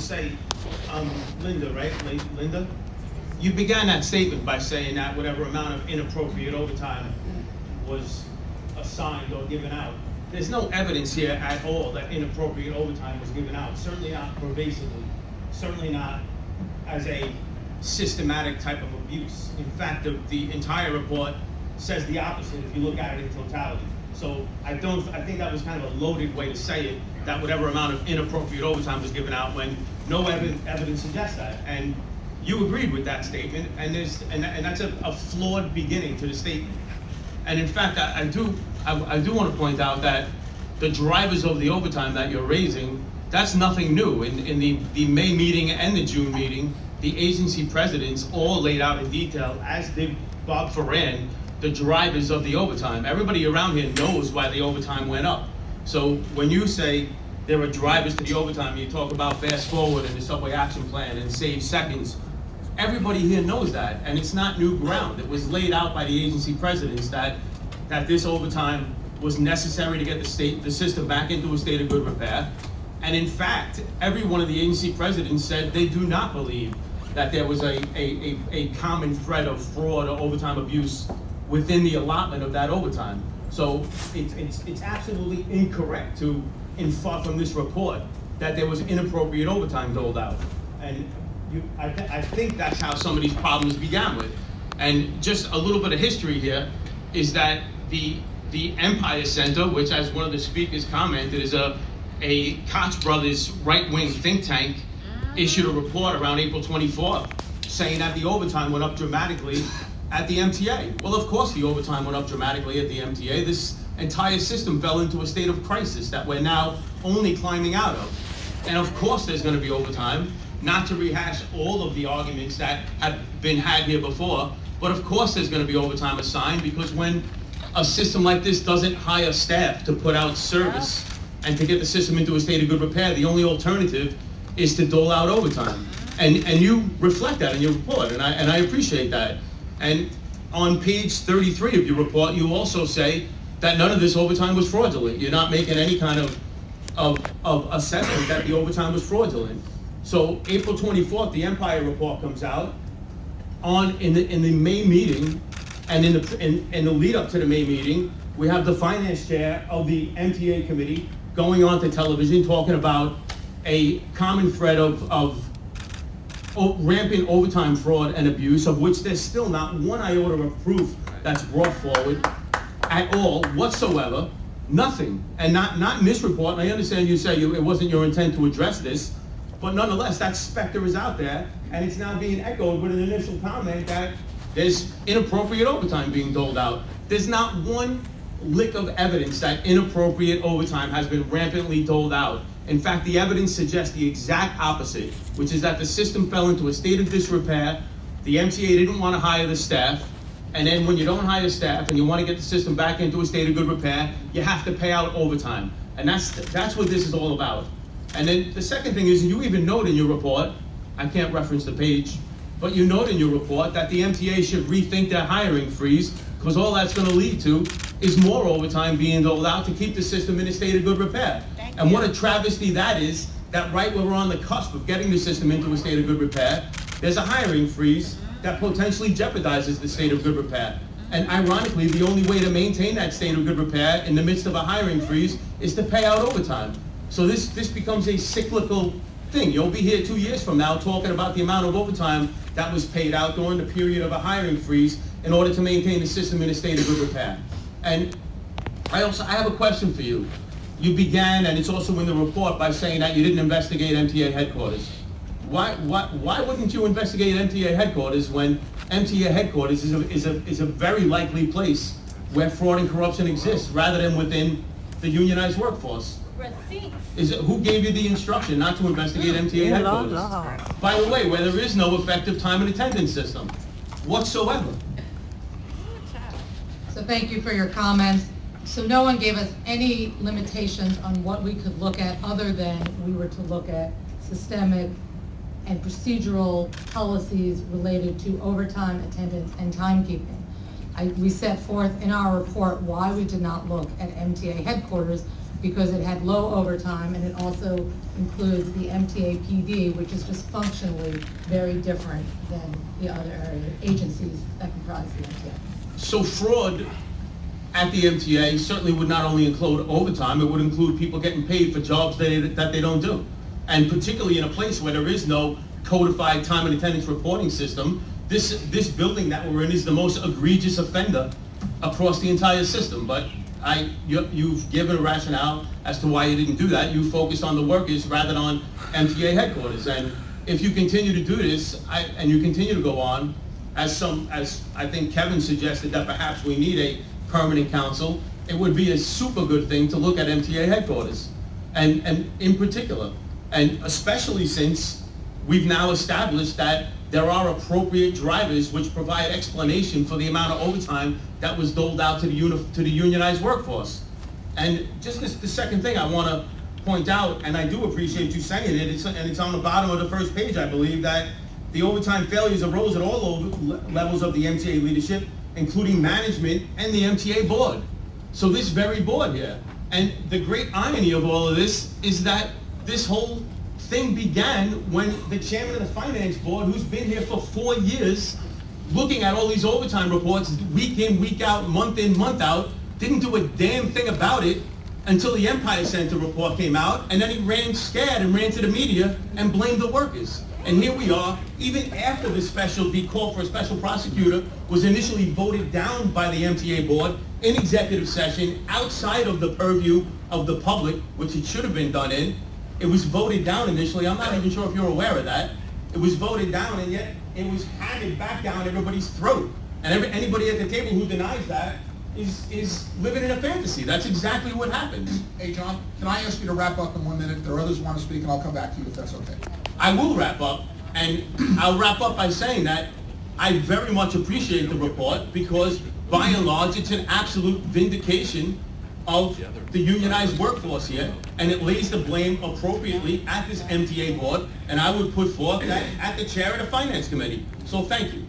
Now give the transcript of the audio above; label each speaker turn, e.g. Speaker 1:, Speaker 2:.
Speaker 1: say, Linda, right? Linda? You began that statement by saying that whatever amount of inappropriate overtime was assigned or given out. There's no evidence here at all that inappropriate overtime was given out. Certainly not pervasively. Certainly not as a systematic type of abuse. In fact, the entire report says the opposite if you look at it in totality. So I think that was kind of a loaded way to say it, that whatever amount of inappropriate overtime was given out, when no evidence suggests that. And you agreed with that statement, and that's a flawed beginning to the statement. And in fact, I do want to point out that the drivers of the overtime that you're raising, that's nothing new. In the May meeting and the June meeting, the agency presidents all laid out in detail, as did Bob Ferran, the drivers of the overtime. Everybody around here knows why the overtime went up. So when you say there are drivers to the overtime, you talk about fast forward and the subway action plan and save seconds. Everybody here knows that, and it's not new ground. It was laid out by the agency presidents that this overtime was necessary to get the system back into a state of good repair. And in fact, every one of the agency presidents said they do not believe that there was a common thread of fraud or overtime abuse within the allotment of that overtime. So it's absolutely incorrect to infer from this report that there was inappropriate overtime doled out. And I think that's how some of these problems began with. And just a little bit of history here is that the Empire Center, which, as one of the speakers commented, is a Koch brothers right-wing think tank, issued a report around April 24th saying that the overtime went up dramatically at the MTA. Well, of course the overtime went up dramatically at the MTA. This entire system fell into a state of crisis that we're now only climbing out of. And of course there's going to be overtime, not to rehash all of the arguments that have been had here before, but of course there's going to be overtime assigned, because when a system like this doesn't hire staff to put out service and to get the system into a state of good repair, the only alternative is to dole out overtime. And you reflect that in your report, and I appreciate that. And on page 33 of your report, you also say that none of this overtime was fraudulent. You're not making any kind of assessment that the overtime was fraudulent. So April 24th, the Empire report comes out. In the May meeting, and in the lead up to the May meeting, we have the finance chair of the MTA committee going on to television talking about a common thread of rampant overtime fraud and abuse, of which there's still not one iota of proof that's brought forward at all whatsoever. Nothing. And not in this report. And I understand you say it wasn't your intent to address this, but nonetheless, that specter is out there, and it's now being echoed with an initial comment that there's inappropriate overtime being doled out. There's not one lick of evidence that inappropriate overtime has been rampantly doled out. In fact, the evidence suggests the exact opposite, which is that the system fell into a state of disrepair. The MTA didn't want to hire the staff, and then when you don't hire staff and you want to get the system back into a state of good repair, you have to pay out overtime. And that's what this is all about. And then the second thing is, you even note in your report, I can't reference the page, but you note in your report that the MTA should rethink their hiring freeze, because all that's going to lead to is more overtime being doled out to keep the system in a state of good repair. And what a travesty that is, that right when we're on the cusp of getting the system into a state of good repair, there's a hiring freeze that potentially jeopardizes the state of good repair. And ironically, the only way to maintain that state of good repair in the midst of a hiring freeze is to pay out overtime. So this becomes a cyclical thing. You'll be here 2 years from now talking about the amount of overtime that was paid out during the period of a hiring freeze in order to maintain the system in a state of good repair. And I have a question for you. You began, and it's also in the report, by saying that you didn't investigate MTA headquarters. Why wouldn't you investigate MTA headquarters when MTA headquarters is a very likely place where fraud and corruption exists, rather than within the unionized workforce? Who gave you the instruction not to investigate MTA headquarters? By the way, where there is no effective time and attendance system whatsoever.
Speaker 2: So thank you for your comments. So no one gave us any limitations on what we could look at, other than we were to look at systemic and procedural policies related to overtime, attendance, and timekeeping. We set forth in our report why we did not look at MTA headquarters, because it had low overtime, and it also includes the MTA PD, which is just functionally very different than the other agencies that comprise the MTA.
Speaker 1: So fraud at the MTA certainly would not only include overtime, it would include people getting paid for jobs that they don't do. And particularly in a place where there is no codified time and attendance reporting system, this building that we're in is the most egregious offender across the entire system. But you've given a rationale as to why you didn't do that. You focused on the workers rather than on MTA headquarters. And if you continue to do this, and you continue to go on, as I think Kevin suggested that perhaps we need a permanent council, it would be a super good thing to look at MTA headquarters, and in particular, and especially since we've now established that there are appropriate drivers which provide explanation for the amount of overtime that was doled out to the unionized workforce. And just the second thing I want to point out, and I do appreciate you saying it, and it's on the bottom of the first page, I believe, that the overtime failures arose at all levels of the MTA leadership, including management and the MTA board. So this very board here. And the great irony of all of this is that this whole thing began when the chairman of the finance board, who's been here for 4 years, looking at all these overtime reports week in, week out, month in, month out, didn't do a damn thing about it until the Empire Center report came out, and then he ran scared and ran to the media and blamed the workers. And here we are, even after the call for a special prosecutor was initially voted down by the MTA board in executive session outside of the purview of the public, which it should have been done in. It was voted down initially. I'm not even sure if you're aware of that. It was voted down, and yet it was handed back down everybody's throat. And anybody at the table who denies that is living in a fantasy. That's exactly what happened.
Speaker 3: Hey, John, can I ask you to wrap up in 1 minute? There are others who want to speak, and I'll come back to you if that's okay.
Speaker 1: I will wrap up, and I'll wrap up by saying that I very much appreciate the report because, by and large, it's an absolute vindication of the unionized workforce here, and it lays the blame appropriately at this MTA board, and I would put forth that at the chair of the Finance Committee. So thank you.